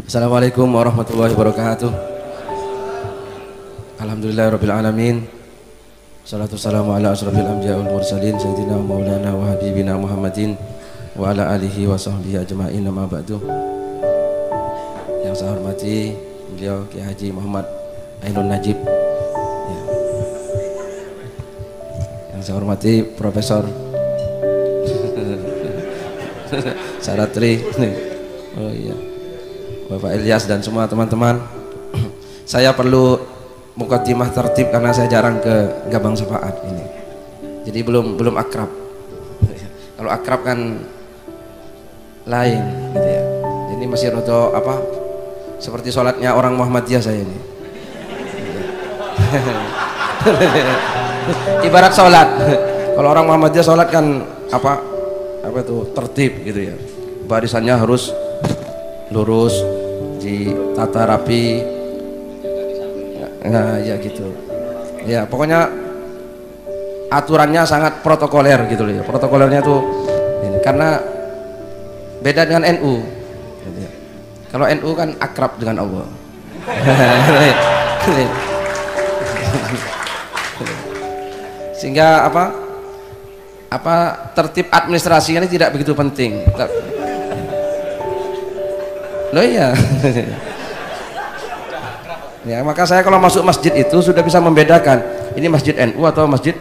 Assalamualaikum warahmatullahi wabarakatuh. Alhamdulillahirabbil alamin. Salatu wassalamu ala asrofil anbiya wal mursalin sayyidina maulana wa habibina Muhammadin wa ala alihi wa sahbihi ajma'in, amma ba'du. Yang saya hormati beliau Kiai Haji Muhammad Ainun Najib ya. Yang saya hormati Profesor Saratri, oh iya, Bapak Ilyas dan semua teman-teman. Saya perlu mukaddimah tertib karena saya jarang ke Gabang Syafaat ini. Jadi belum akrab. Kalau akrab kan lain gitu ya. Ini masih rodo apa? Seperti sholatnya orang Muhammadiyah saya ini. Ibarat sholat. Kalau orang Muhammadiyah sholat kan apa itu tertib gitu ya. Barisannya harus lurus, ditata rapi, nah ya gitu ya, pokoknya aturannya sangat protokoler gitu loh ya. Protokolernya tuh ini, karena beda dengan NU gitu ya. Kalau NU kan akrab dengan Allah. Sehingga apa tertib administrasi ini tidak begitu penting loh ya. Ya, maka saya kalau masuk masjid itu sudah bisa membedakan ini masjid NU atau masjid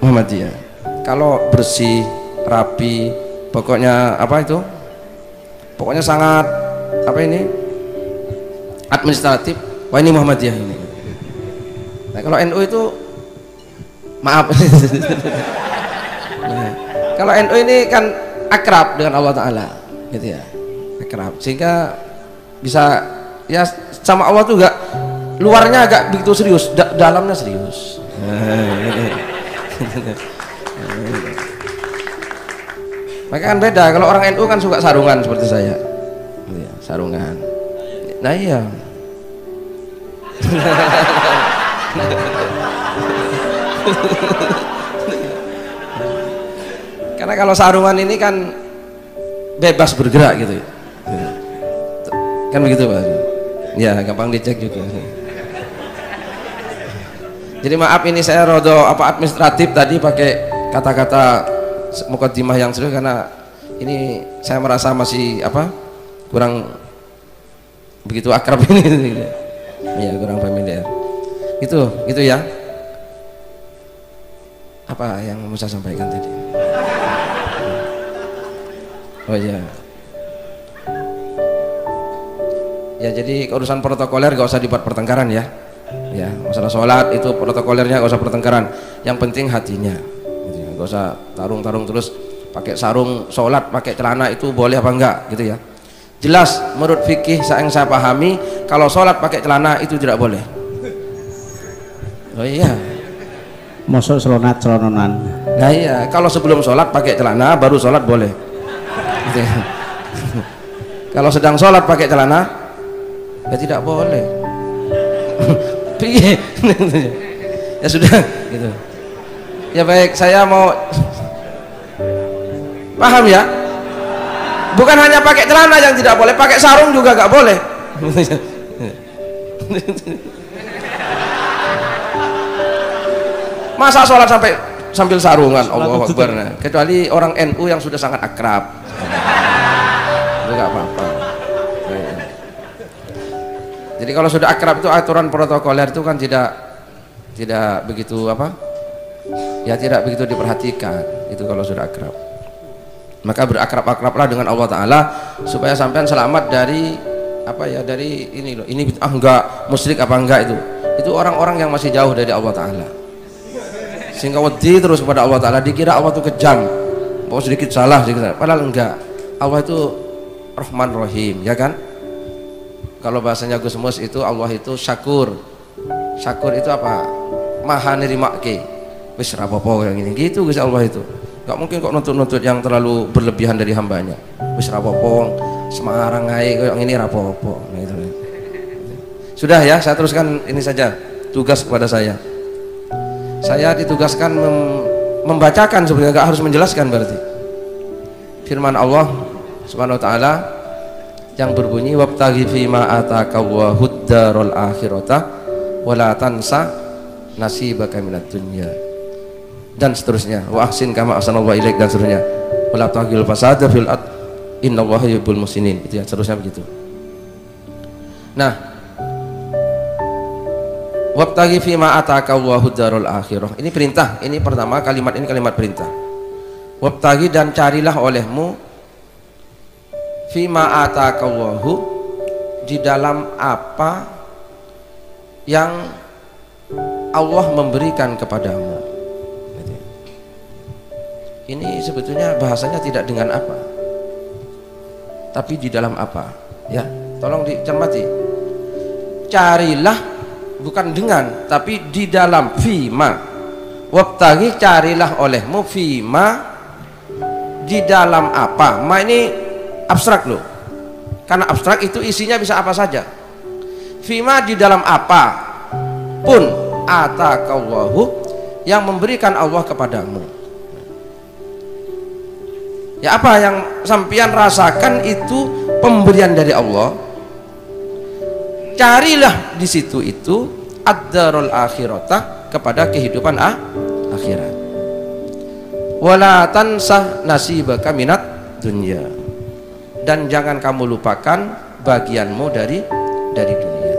Muhammadiyah. Kalau bersih, rapi, pokoknya pokoknya sangat administratif, wah ini Muhammadiyah ini. Nah, kalau NU itu maaf. Nah, kalau NU ini kan akrab dengan Allah Ta'ala gitu ya, akrab, sehingga bisa ya sama Allah tuh enggak, luarnya agak begitu serius, dalamnya serius. Maka kan beda, kalau orang NU kan suka sarungan seperti saya gitu ya, sarungan. Nah iya. Karena kalau sarungan ini kan bebas bergerak gitu ya. Kan begitu Pak ya, gampang dicek juga. Jadi maaf ini saya rodo administratif tadi pakai kata-kata mukaddimah yang serius karena ini saya merasa masih kurang begitu akrab ini ya, kurang familiar gitu ya. Apa yang mau saya sampaikan tadi? Oh iya ya, jadi urusan protokoler gak usah dibuat pertengkaran ya. Ya, masalah sholat itu protokolernya gak usah pertengkaran, yang penting hatinya gitu ya. Gak usah tarung-tarung terus pakai sarung sholat, pakai celana itu boleh apa enggak gitu ya. Jelas menurut fikih yang saya pahami, kalau sholat pakai celana itu tidak boleh. Oh iya, masuk celonan. Nah iya, kalau sebelum sholat pakai celana baru sholat boleh gitu ya. Kalau sedang sholat pakai celana ya tidak boleh. Ya sudah gitu ya. Baik, saya mau paham ya, bukan hanya pakai celana yang tidak boleh, pakai sarung juga gak boleh. Masa sholat sambil sarungan? Allahu Akbar. Kecuali orang NU yang sudah sangat akrab itu gak apa-apa. Jadi kalau sudah akrab itu aturan protokoler itu kan tidak begitu ya, tidak begitu diperhatikan itu kalau sudah akrab. Maka berakrab-akrablah dengan Allah Ta'ala supaya sampean selamat dari dari ini loh, ini enggak musyrik apa enggak, itu orang-orang yang masih jauh dari Allah Ta'ala, sehingga wedi terus kepada Allah Ta'ala, dikira Allah itu kejam, mau sedikit salah padahal enggak. Allah itu Rahman Rahim ya kan. Kalau bahasanya Gus Mus itu Allah itu syakur itu maha nerimake, wis rapopo yang ini gitu Gus. Allah itu gak mungkin kok nuntut yang terlalu berlebihan dari hambanya, wis rapopo semarang ae yang ini rapopo. Nah itu sudah ya, saya teruskan ini saja tugas kepada saya ditugaskan membacakan, sebenarnya gak harus menjelaskan, berarti firman Allah Subhanahu wa ta'ala, yang berbunyi wabtaghi fima ataka Allahud darul akhirata wala tansa nasibaka minad dunya, dan seterusnya, wa ahsin kama ahsanallahu ilaik, dan seterusnya, wala taghil fasada fil ard innallaha yuhibbul muhsinin, itu ya, seterusnya begitu. Nah, wabtaghi fima ataka Allahud darul akhirah, ini perintah, ini pertama kalimat ini kalimat perintah. Wabtaghi, dan carilah olehmu fima ataka Allahu, di dalam apa yang Allah memberikan kepadamu. Ini sebetulnya bahasanya tidak dengan apa, tapi di dalam apa, ya, tolong dicermati. Carilah bukan dengan, tapi di dalam. Fima, wabtaghi, carilah olehmu, fima, di dalam apa. Ma ini abstrak loh, karena abstrak itu isinya bisa apa saja. Fima, di dalam apa pun ataqallahu, yang memberikan Allah kepadamu. Ya, apa yang sampean rasakan itu pemberian dari Allah, carilah di situ itu ad-darul akhirata, kepada kehidupan akhirat. Wala tansah nasibaka minat dunya, dan jangan kamu lupakan bagianmu dari dunia.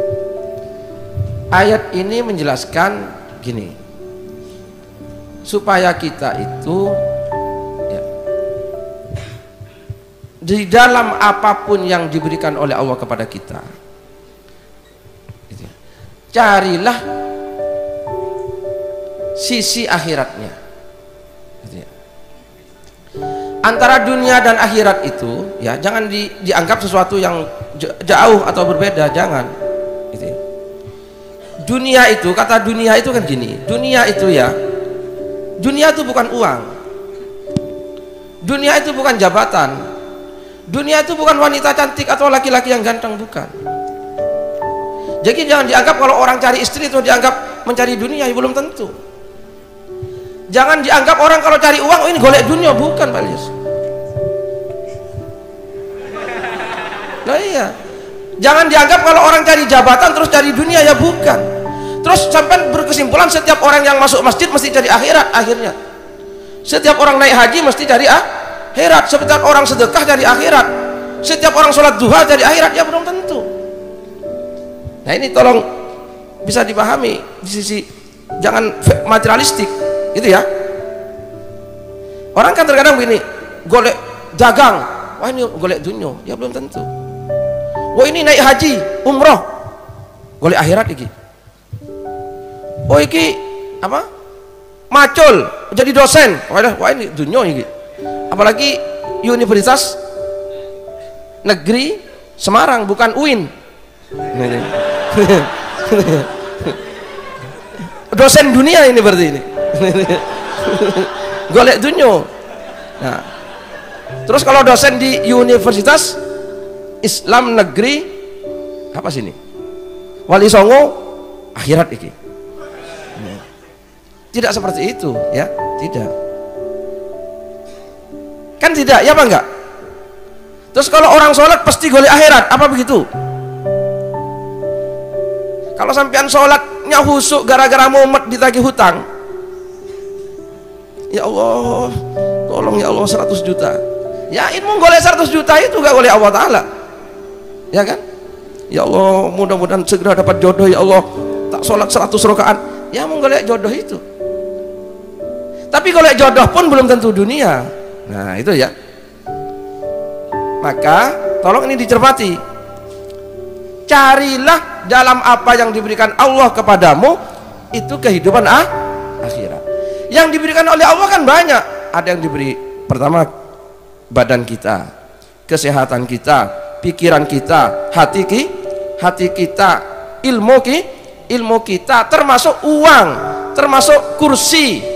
Ayat ini menjelaskan gini, supaya kita itu ya, di dalam apapun yang diberikan oleh Allah kepada kita, gitu ya, carilah sisi akhiratnya, gitu ya. Antara dunia dan akhirat itu ya, jangan dianggap sesuatu yang jauh atau berbeda, jangan, gitu ya. Dunia itu, kata dunia itu kan gini, dunia itu ya, dunia itu bukan uang, dunia itu bukan jabatan, dunia itu bukan wanita cantik atau laki-laki yang ganteng, bukan. Jadi jangan dianggap kalau orang cari istri itu dianggap mencari dunia, ya belum tentu. Jangan dianggap orang kalau cari uang, oh ini golek dunia, bukan Pak Lius. Nah iya, jangan dianggap kalau orang cari jabatan terus cari dunia, ya bukan. Terus sampai berkesimpulan setiap orang yang masuk masjid mesti cari akhirat akhirnya. Setiap orang naik haji mesti cari akhirat. Setiap orang sedekah cari akhirat. Setiap orang sholat duha cari akhirat, ya belum tentu. Nah ini tolong bisa dipahami di sisi jangan materialistik, gitu ya. Orang kan terkadang begini, golek dagang, wah ini golek dunia, ya belum tentu. Wah ini naik haji, umroh, golek akhirat iki. Oh iki apa? Macul jadi dosen. Wah ini dunia iki. Apalagi Universitas Negeri Semarang, bukan UIN. Dosen dunia ini berarti ini. Golek dunia. Nah, terus kalau dosen di Universitas Islam Negeri apa sini? Wali Songo, akhirat iki. Tidak seperti itu ya, tidak, kan tidak, ya apa enggak? Terus kalau orang sholat pasti golek akhirat, apa begitu? Kalau sampean sholatnya husuk gara-gara mumet ditagih hutang, ya Allah tolong ya Allah 100 juta, ya mau golek 100 juta itu gak golek Allah Ta'ala, ya kan? Ya Allah mudah-mudahan segera dapat jodoh, ya Allah tak sholat 100 rakaat, ya mau golek jodoh itu. Tapi golek jodoh pun belum tentu dunia. Nah itu ya, maka tolong ini dicermati. Carilah dalam apa yang diberikan Allah kepadamu itu kehidupan akhirat. Yang diberikan oleh Allah kan banyak. Ada yang diberi, pertama badan kita, kesehatan kita, pikiran kita, hati kita, ilmu kita, termasuk uang, termasuk kursi.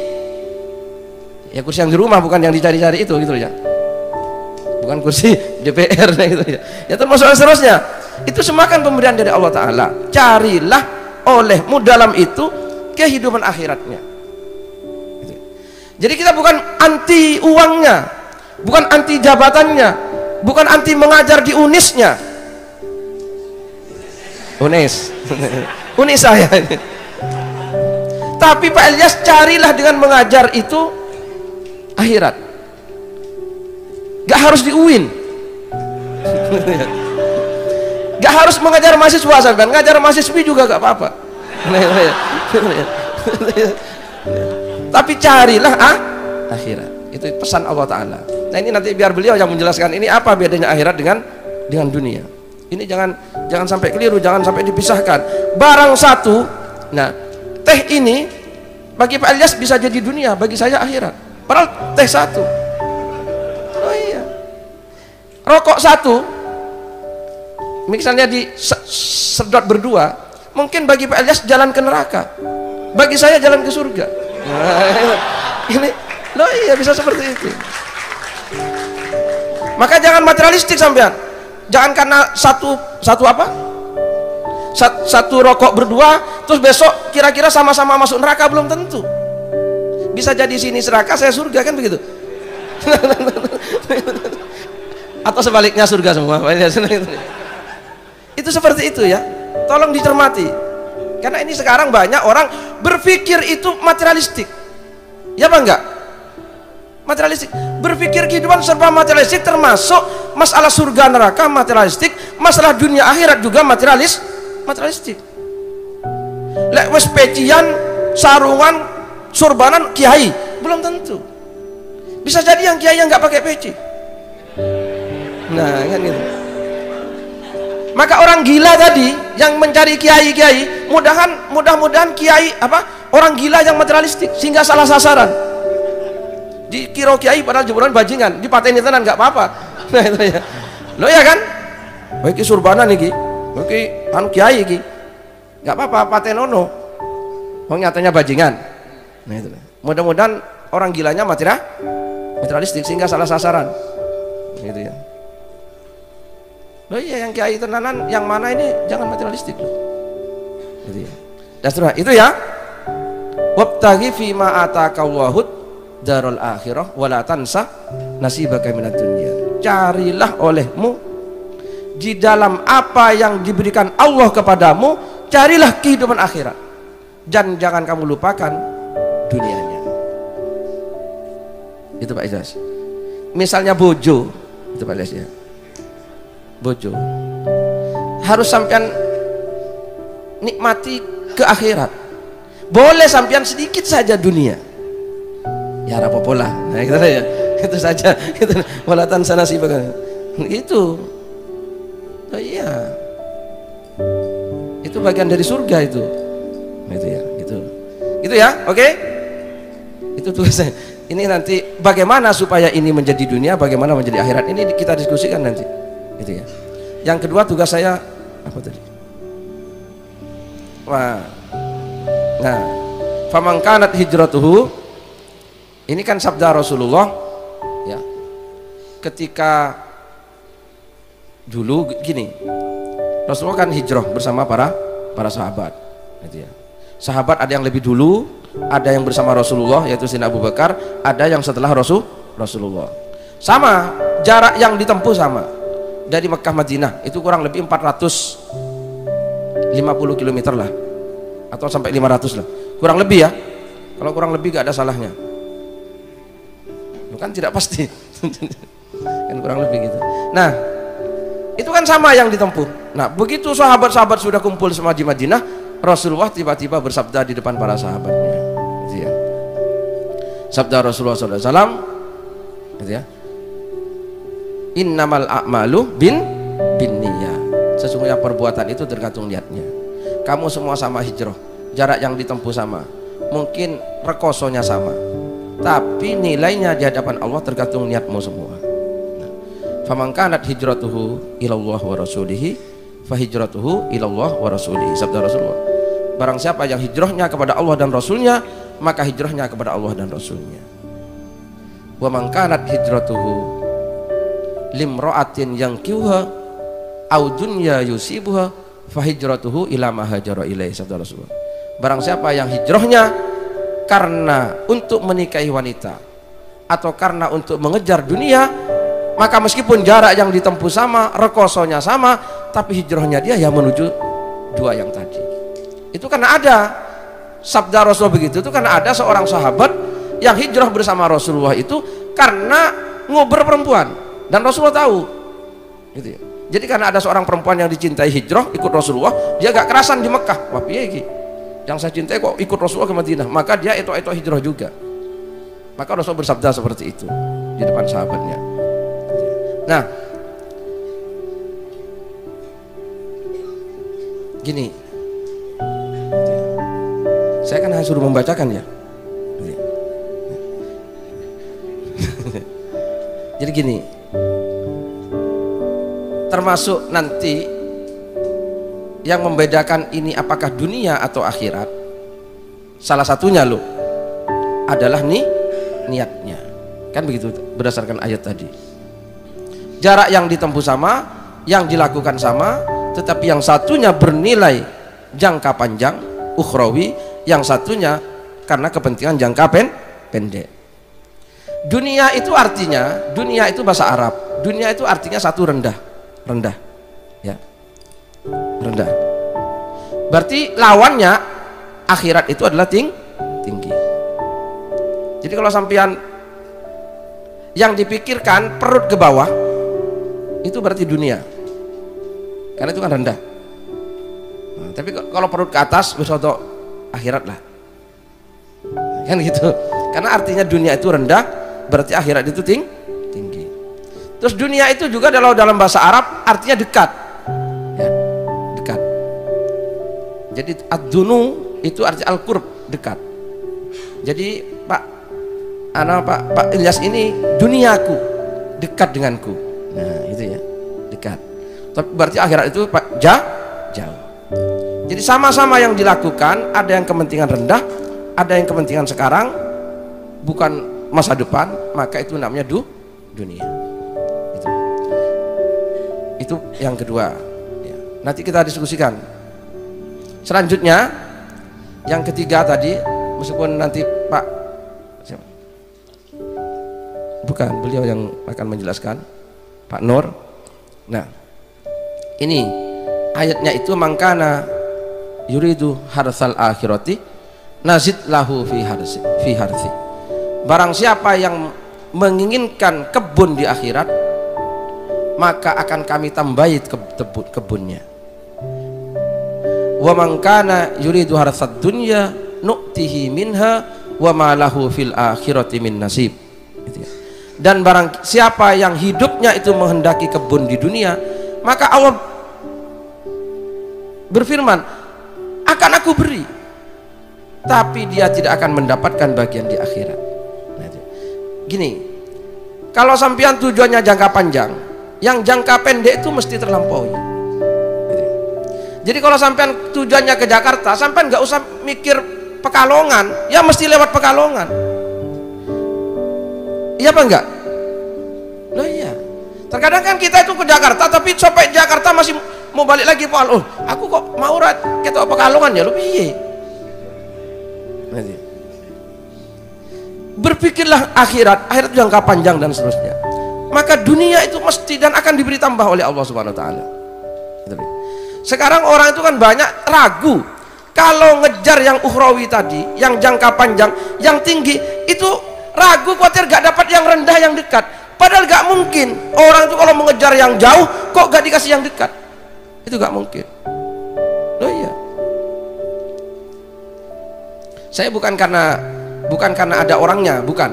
Ya kursi yang di rumah, bukan yang dicari-cari itu, gitu ya. Bukan kursi DPR gitu ya. Ya termasuk seterusnya. Itu semua kan pemberian dari Allah Ta'ala. Carilah olehmu dalam itu kehidupan akhiratnya. Gitu. Jadi kita bukan anti uangnya, bukan anti jabatannya, bukan anti mengajar di UNIS-nya, Unis. Unis saya ini. Tapi Pak Ilyas, carilah dengan mengajar itu akhirat. Gak harus di UIN. Gak harus mengajar mahasiswa, sampean ngajar mahasiswi juga gak apa-apa. Tapi carilah akhirat. Itu pesan Allah Ta'ala. Nah ini nanti biar beliau yang menjelaskan ini apa bedanya akhirat dengan dunia. Ini jangan sampai keliru, jangan sampai dipisahkan. Barang satu, nah teh ini bagi Pak Ilyas bisa jadi dunia, bagi saya akhirat. Padahal teh satu. Oh iya. Rokok satu, misalnya sedot berdua, mungkin bagi Pak Ilyas jalan ke neraka, bagi saya jalan ke surga. Nah, ini loh, iya bisa seperti itu. Maka jangan materialistik sampean. Jangan karena satu rokok berdua terus besok kira-kira sama-sama masuk neraka, belum tentu. Bisa jadi sini neraka, saya surga, kan begitu. Atau sebaliknya surga semua. Itu seperti itu ya. Tolong dicermati. Karena ini sekarang banyak orang berpikir itu materialistik. Ya apa enggak? Materialistik, berpikir kehidupan serba materialistik, termasuk masalah surga neraka materialistik, masalah dunia akhirat juga materialistik. Lek wis pecian, sarungan, surbanan kiai, belum tentu. Bisa jadi yang kiai yang nggak pakai peci. Nah, kan gitu. Maka orang gila tadi yang mencari kiai, mudah-mudahan kiai orang gila yang materialistik sehingga salah sasaran. Dikira kiai padahal jemuran bajingan, dipateni tenan nggak apa-apa. Nah itu ya. Lo ya kan? Bagi surbanan iki, bagi anu kiai iki, nggak apa-apa patenono. Wong nyatanya bajingan. Nah itu. Mudah-mudahan orang gilanya materialistik sehingga salah sasaran. Gitu ya. Lo iya yang kiai tenanan, yang mana ini jangan materialistik loh. Gitu ya. Dan seterusnya itu ya. Wabtaghi fima ataqallahu darul akhirah wala tansa nasibaka minad dunya. Carilah olehmu di dalam apa yang diberikan Allah kepadamu, carilah kehidupan akhirat dan jangan kamu lupakan dunianya. Itu Pak Ilyas. Misalnya bojo, itu Pak Ilyas ya. Bojo harus sampean nikmati ke akhirat. Boleh sampean sedikit saja dunia, ya apa-apa lah. Nah itu saja, itu saja. Walatan sana sih itu. Oh iya, itu bagian dari surga itu. Nah, itu ya, gitu ya. Oke, itu tugasnya. Ini nanti bagaimana supaya ini menjadi dunia, bagaimana menjadi akhirat, ini kita diskusikan nanti. Gitu ya. Yang kedua tugas saya apa tadi? Wah, nah, faman kanat hijratuhu. Ini kan sabda Rasulullah ya. Ketika dulu gini, Rasulullah kan hijrah bersama para sahabat gitu ya. Sahabat ada yang lebih dulu, ada yang bersama Rasulullah yaitu Sayyidina Abu Bakar, ada yang setelah Rasulullah. Sama, jarak yang ditempuh sama. Dari Mekah Madinah itu kurang lebih 450 km lah, atau sampai 500 lah. Kurang lebih ya. Kalau kurang lebih gak ada salahnya. Kan tidak pasti. Kan kurang lebih gitu. Nah, itu kan sama yang ditempuh. Nah, begitu sahabat-sahabat sudah kumpul semua di Madinah, Rasulullah tiba-tiba bersabda di depan para sahabatnya, gitu ya. Sabda Rasulullah SAW, gitu ya. Innamal a'malu bin niyyah. Sesungguhnya perbuatan itu tergantung niatnya. Kamu semua sama hijrah, jarak yang ditempuh sama, mungkin rekosonya sama, tapi nilainya di hadapan Allah tergantung niatmu semua. Faman kanat hijratuhu ilallah wa rasulihi fahijratuhu ilallah wa rasulihi. Sabda Rasulullah, barang siapa yang hijrahnya kepada Allah dan Rasulnya, maka hijrahnya kepada Allah dan Rasulnya. Wa man kanat hijratuhu limra'atin yankihuha au dunya yusibuha fahijratuhu ila ma hajara ilaih. Sabda Rasulullah, barang siapa yang hijrahnya karena untuk menikahi wanita atau karena untuk mengejar dunia, maka meskipun jarak yang ditempuh sama, rekosonya sama, tapi hijrahnya dia yang menuju dua yang tadi. Itu karena ada sabda Rasul begitu, itu karena ada seorang sahabat yang hijrah bersama Rasulullah itu karena ngobrol perempuan, dan Rasulullah tahu gitu ya. Jadi karena ada seorang perempuan yang dicintai hijrah ikut Rasulullah, dia gak kerasan di Mekah, wah piye iki yang saya cintai kok ikut Rasulullah ke Madinah, maka dia itu hijrah juga. Maka Rasul bersabda seperti itu di depan sahabatnya. Nah, gini, saya kan hanya suruh membacakan ya. Jadi gini, termasuk nanti yang membedakan ini apakah dunia atau akhirat, salah satunya loh adalah niatnya, kan begitu berdasarkan ayat tadi. Jarak yang ditempuh sama, yang dilakukan sama, tetapi yang satunya bernilai jangka panjang ukhrawi, yang satunya karena kepentingan jangka pendek. Dunia itu artinya, dunia itu bahasa Arab, dunia itu artinya satu rendah ya, rendah. Berarti lawannya akhirat itu adalah tinggi. Jadi kalau sampean yang dipikirkan perut ke bawah, itu berarti dunia, karena itu kan rendah. Nah, tapi kalau perut ke atas besok akhirat lah, kan gitu. Karena artinya dunia itu rendah, berarti akhirat itu tinggi. Terus dunia itu juga dalam bahasa Arab artinya dekat ya, dekat. Jadi ad-dunu itu arti al-qurb, dekat. Jadi Pak Ilyas ini duniaku, dekat denganku. Nah itu ya, dekat. Tapi berarti akhirat itu jauh. Jadi sama-sama yang dilakukan, ada yang kepentingan rendah, ada yang kepentingan sekarang, bukan masa depan, maka itu namanya dunia. Itu yang kedua ya. Nanti kita diskusikan. Selanjutnya yang ketiga tadi, meskipun nanti Pak siapa? Bukan, beliau yang akan menjelaskan, Pak Nur. Nah ini ayatnya itu mangkana yuridu harsal akhirati nazid lahu fi harsi. Barang siapa yang menginginkan kebun di akhirat, maka akan kami tambahi kebunnya. Wa man kana yuridu harsad dunya nu'tihi minha wa ma lahu fil akhirati min nasib. Dan barang siapa yang hidupnya itu menghendaki kebun di dunia, maka Allah berfirman, akan aku beri, tapi dia tidak akan mendapatkan bagian di akhirat. Gini, kalau sampean tujuannya jangka panjang, yang jangka pendek itu mesti terlampaui. Jadi kalau sampean tujuannya ke Jakarta, sampean nggak usah mikir Pekalongan, ya mesti lewat Pekalongan. Iya apa enggak? Loh iya. Terkadang kan kita itu ke Jakarta, tapi sampai Jakarta masih mau balik lagi Pak. Oh, aku kok mau kita Pekalongan ya, lo piye? Berpikirlah akhirat itu jangka panjang dan seterusnya. Maka dunia itu mesti dan akan diberi tambah oleh Allah Subhanahu wa taala. Sekarang orang itu kan banyak ragu kalau ngejar yang ukhrawi tadi, yang jangka panjang, yang tinggi, itu ragu khawatir gak dapat yang rendah, yang dekat. Padahal gak mungkin orang itu kalau mengejar yang jauh kok gak dikasih yang dekat. Itu gak mungkin. Loh iya. Saya bukan karena ada orangnya, bukan.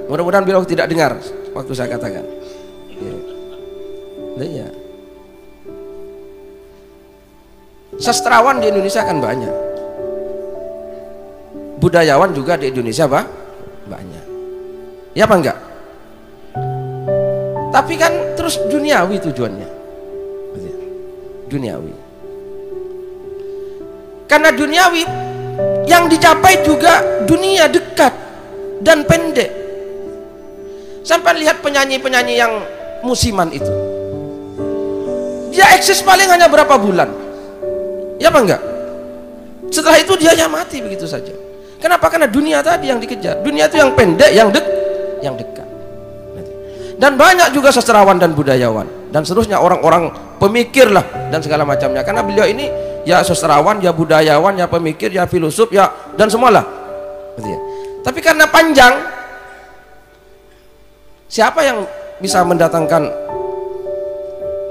Mudah-mudahan beliau tidak dengar waktu saya katakan. Iya. Sastrawan di Indonesia kan banyak, budayawan juga di Indonesia banyak. Ya apa enggak? Tapi kan terus duniawi tujuannya, duniawi. Karena duniawi yang dicapai juga dunia dekat dan pendek. Sampai lihat penyanyi-penyanyi yang musiman itu, dia eksis paling hanya berapa bulan, ya apa enggak? Setelah itu dia ya mati begitu saja. Kenapa? Karena dunia tadi yang dikejar. Dunia itu yang pendek, yang dekat. Dan banyak juga sastrawan dan budayawan dan seterusnya, orang-orang pemikir lah dan segala macamnya. Karena beliau ini ya sastrawan, ya budayawan, ya pemikir, ya filosof, ya dan semualah. Gitu ya. Tapi karena panjang, siapa yang bisa mendatangkan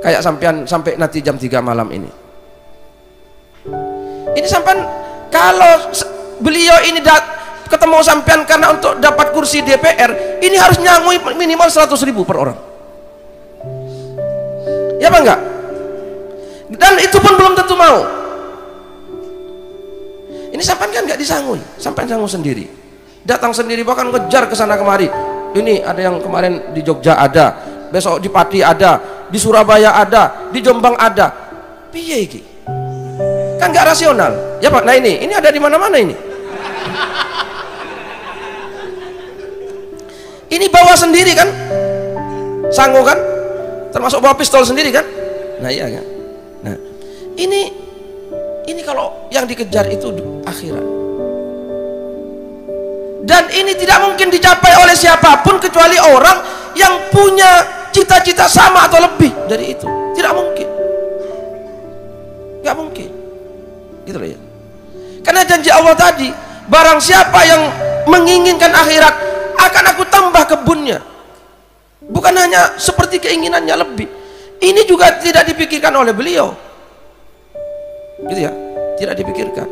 kayak sampean sampai nanti jam 3 malam ini? Ini sampean kalau beliau ini ketemu sampean karena untuk dapat kursi DPR, ini harus nyangui minimal 100.000 per orang. Ya apa enggak? Dan itu pun belum tentu mau. Ini sampean kan enggak disangui, sampean sanggup sendiri. Datang sendiri, bahkan kejar ke sana kemari. Ini ada yang kemarin di Jogja ada, besok di Pati ada, di Surabaya ada, di Jombang ada. Piye iki? Kan enggak rasional. Ya Pak, nah ini ada di mana-mana ini. Ini bawa sendiri kan, sanggup kan, termasuk bawa pistol sendiri kan. Nah iya kan. Nah ini kalau yang dikejar itu akhirat, dan ini tidak mungkin dicapai oleh siapapun kecuali orang yang punya cita-cita sama atau lebih dari itu. Tidak mungkin, nggak mungkin, gitu loh ya. Karena janji Allah tadi, barang siapa yang menginginkan akhirat, akan aku tambah kebunnya. Bukan hanya seperti keinginannya lebih. Ini juga tidak dipikirkan oleh beliau, gitu ya, tidak dipikirkan.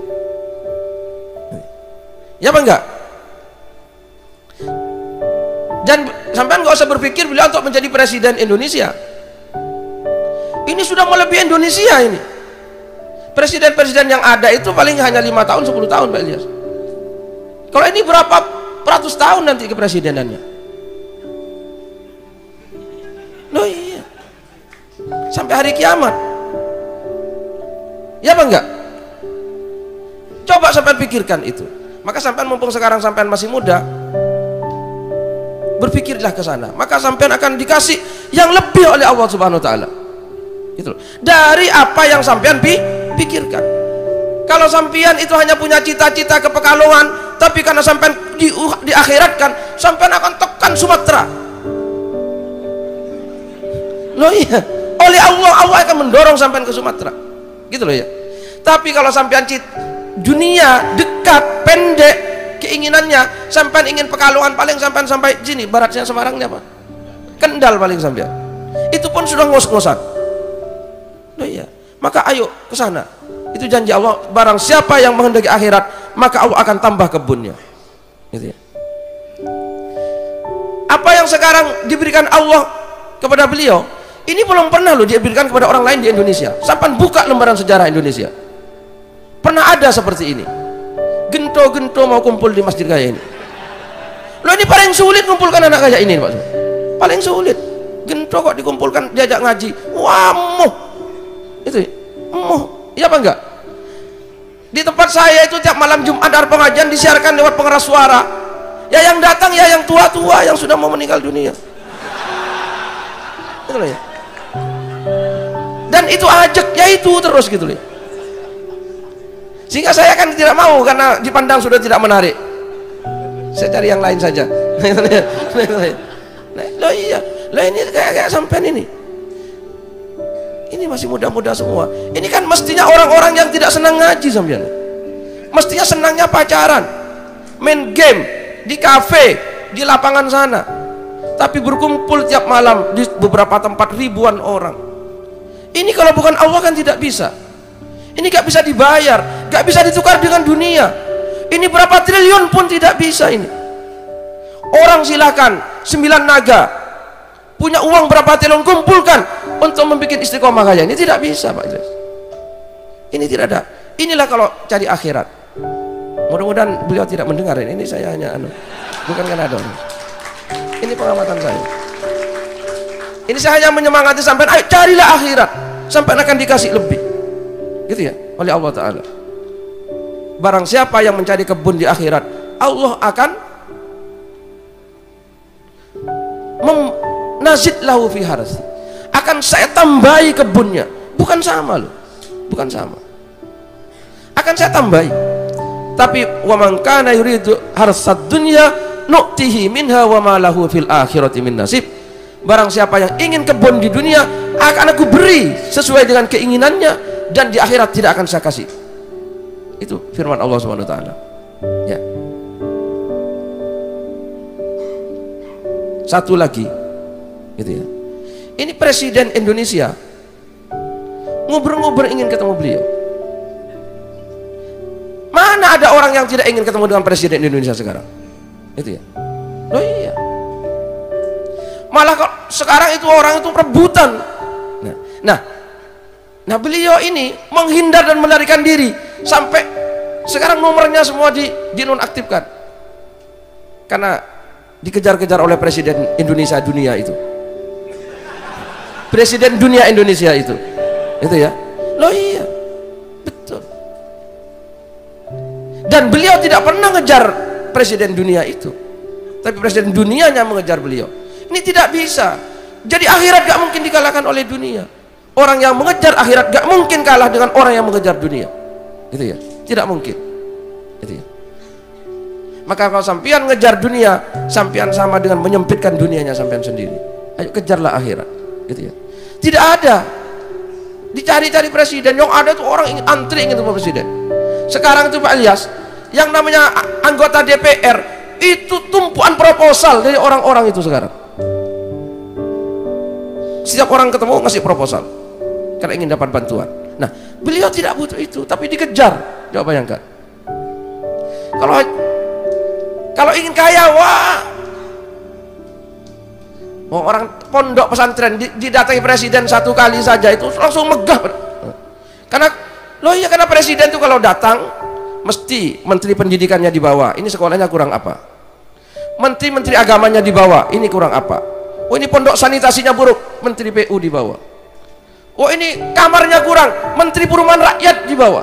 Ya apa enggak? Dan sampean nggak usah berpikir beliau untuk menjadi presiden Indonesia. Ini sudah melebihi Indonesia ini. Presiden-presiden yang ada itu paling hanya 5 tahun, 10 tahun Pak Ilyas. Kalau ini berapa ratus tahun nanti kepresidenannya? Loh iya, sampai hari kiamat. Ya apa enggak? Coba sampean pikirkan itu. Maka sampean mumpung sekarang sampean masih muda, berpikirlah ke sana. Maka sampean akan dikasih yang lebih oleh Allah Subhanahu wa taala. Gitu loh. Dari apa yang sampean pikirkan. Kalau sampean itu hanya punya cita-cita ke Pekalongan, tapi karena sampean diakhiratkan, sampean akan tekan Sumatera. Loh iya, oleh Allah akan mendorong sampean ke Sumatera. Gitu loh ya. Tapi kalau sampean dunia dekat, pendek keinginannya, sampean ingin Pekalongan paling sampean sampai sini, baratnya Semarangnya apa? Kendal paling sampean. Itu pun sudah ngos-ngosan. Loh iya. Maka ayo ke sana. Itu janji Allah, barang siapa yang menghendaki akhirat, maka Allah akan tambah kebunnya. Gitu ya. Apa yang sekarang diberikan Allah kepada beliau, ini belum pernah loh diberikan kepada orang lain di Indonesia. Sampai buka lembaran sejarah Indonesia, pernah ada seperti ini. Gento-gento mau kumpul di masjid kayak ini. Loh ini paling sulit kumpulkan anak kayak ini Pak. Paling sulit. Gento kok dikumpulkan diajak ngaji. Wah muh. Itu muh. Iya apa enggak? Di tempat saya itu tiap malam Jumat ada pengajian disiarkan lewat pengeras suara. Ya yang datang ya yang tua-tua yang sudah mau meninggal dunia. Itu loh ya. Dan itu ajak ya itu terus gitu loh. Sehingga saya kan tidak mau karena dipandang sudah tidak menarik. Saya cari yang lain saja. Loh iya, lah ini kayak sampean ini. Ini masih muda-muda semua. Ini kan mestinya orang-orang yang tidak senang ngaji sampean. Mestinya senangnya pacaran, main game di kafe, di lapangan sana. Tapi berkumpul tiap malam di beberapa tempat ribuan orang. Ini kalau bukan Allah kan tidak bisa. Ini gak bisa dibayar, gak bisa ditukar dengan dunia. Ini berapa triliun pun tidak bisa ini. Orang silakan 9 naga punya uang berapa triliun kumpulkan untuk membuat istiqomah kayak ini, tidak bisa Pak Idris. Ini tidak ada. Inilah kalau cari akhirat. Mudah-mudahan beliau tidak mendengar ini saya hanya bukan karena ada. Ini pengamatan saya. Ini saya hanya menyemangati sampai ayo carilah akhirat, sampai akan dikasih lebih. Gitu ya, oleh Allah Ta'ala. Barang siapa yang mencari kebun di akhirat, Allah akan nazid lahu fi harsi, akan saya tambahi kebunnya. Bukan sama loh, bukan sama, akan saya tambahi. Tapi wa man kana yuridu harsad dunya nu'tihi minha wa ma lahu fil akhirati min nasib. Barang siapa yang ingin kebun di dunia, akan aku beri sesuai dengan keinginannya, dan di akhirat tidak akan saya kasih. Itu firman Allah Subhanahu wa taala. Ya. Satu lagi, gitu ya. Ini presiden Indonesia nguber-nguber ingin ketemu beliau. Mana ada orang yang tidak ingin ketemu dengan presiden Indonesia sekarang? Itu ya. Loh iya. Malah kok sekarang itu orang itu rebutan. Nah beliau ini menghindar dan melarikan diri sampai sekarang nomornya semua dinonaktifkan karena dikejar-kejar oleh presiden Indonesia dunia itu, presiden dunia Indonesia itu ya. Loh iya, betul. Dan beliau tidak pernah ngejar presiden dunia itu, tapi presiden dunianya mengejar beliau. Ini tidak bisa. Jadi akhirat gak mungkin dikalahkan oleh dunia. Orang yang mengejar akhirat gak mungkin kalah dengan orang yang mengejar dunia. Gitu ya, tidak mungkin. Gitu ya. Maka kalau sampean ngejar dunia, sampean sama dengan menyempitkan dunianya sampean sendiri. Ayo kejarlah akhirat. Gitu ya. Tidak ada dicari-cari presiden, yang ada tuh orang ingin antri ingin ketemu presiden. Sekarang itu Pak Ilyas, yang namanya anggota DPR itu tumpuan proposal dari orang-orang itu sekarang. Setiap orang ketemu ngasih proposal karena ingin dapat bantuan. Nah, beliau tidak butuh itu, tapi dikejar. Coba bayangkan. Kalau ingin kaya, wah, orang pondok pesantren didatangi presiden satu kali saja itu langsung megah. Karena karena presiden itu kalau datang mesti menteri pendidikannya dibawa. Ini sekolahnya kurang apa? Menteri agamanya dibawa. Ini kurang apa? Oh ini pondok sanitasinya buruk, menteri PU dibawa. Oh ini kamarnya kurang, menteri perumahan rakyat dibawa.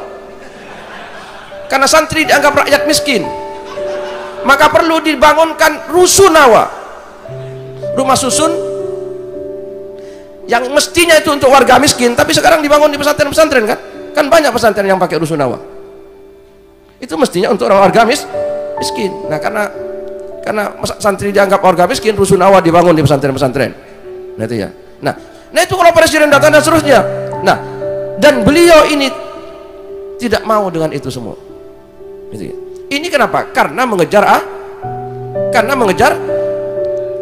Karena santri dianggap rakyat miskin, maka perlu dibangunkan rusunawa, rumah susun yang mestinya itu untuk warga miskin, tapi sekarang dibangun di pesantren-pesantren kan banyak pesantren yang pakai rusunawa. Itu mestinya untuk orang warga miskin. Nah karena santri dianggap warga miskin, rusunawa dibangun di pesantren-pesantren. Nah itu ya. Nah itu kalau presiden datang dan seterusnya. Nah, dan beliau ini tidak mau dengan itu semua. Gitu ya. Ini kenapa? Karena mengejar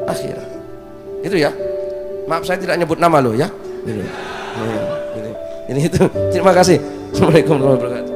akhirat. Itu ya. Maaf saya tidak nyebut nama lo ya. Ini itu. Terima kasih. Assalamualaikum warahmatullahi wabarakatuh.